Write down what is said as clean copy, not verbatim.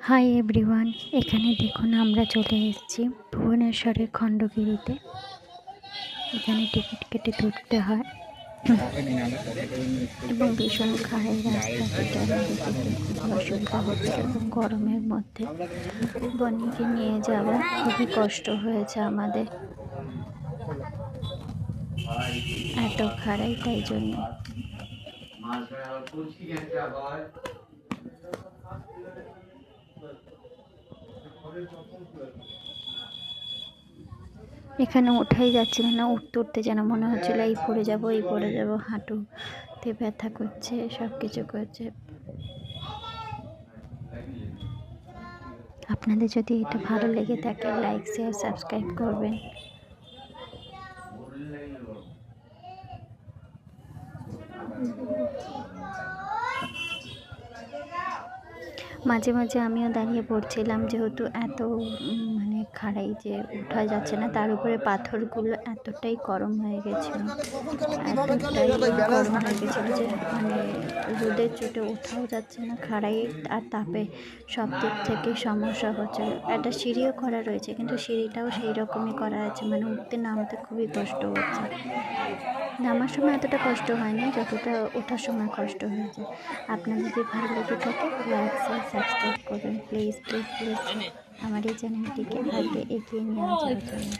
Hi everyone, এখানে দেখুন আমরা চলে এসেছি ভুবনেশ্বরের খণ্ডগিরিতে। এখানে টিকিট কেটে ঢুকতে হয় এবং ভীষণ খাড়াই রাস্তা, যেটা আমাদের খুব অসুবিধা হচ্ছে এবং গরমের মধ্যে বনিকে নিয়ে যাওয়া খুবই কষ্ট হয়েছে আমাদের, এত খাড়াই, তাই জন্য। এখানে ওঠাই যাচ্ছিল না, উঠতে উঠতে যেন মনে হচ্ছিল এই পড়ে যাবো, হাঁটুতে ব্যথা করছে, সব কিছু করছে। আপনাদের যদি এটা ভালো লেগে থাকে, লাইক, শেয়ার, সাবস্ক্রাইব করবেন। মাঝে মাঝে আমিও দাঁড়িয়ে পড়ছিলাম, যেহেতু এত মানে খাড়াই যে ওঠা যাচ্ছে না, তার উপরে পাথরগুলো এতটাই গরম হয়ে গেছিলো যে মানে রোদের চোটে ওঠাও যাচ্ছে না, খাড়াই আর তাপে সব দিক থেকে সমস্যা হচ্ছে। একটা সিঁড়িও করা রয়েছে, কিন্তু সিঁড়িটাও সেই রকমই করা আছে, মানে উঠতে নামতে খুবই কষ্ট হচ্ছে। নামার সময় এতটা কষ্ট হয়নি যতটা ওঠার সময় কষ্ট হয়েছে। আপনাদের যদি ভালো লেগে থাকে, লাইক, শেয়ার, সাবস্ক্রাইব করবেন প্লিজ প্লিজ প্লিজ, আমার এই চ্যানেলটিকে আগে এগিয়ে নিয়ে যাওয়ার জন্য।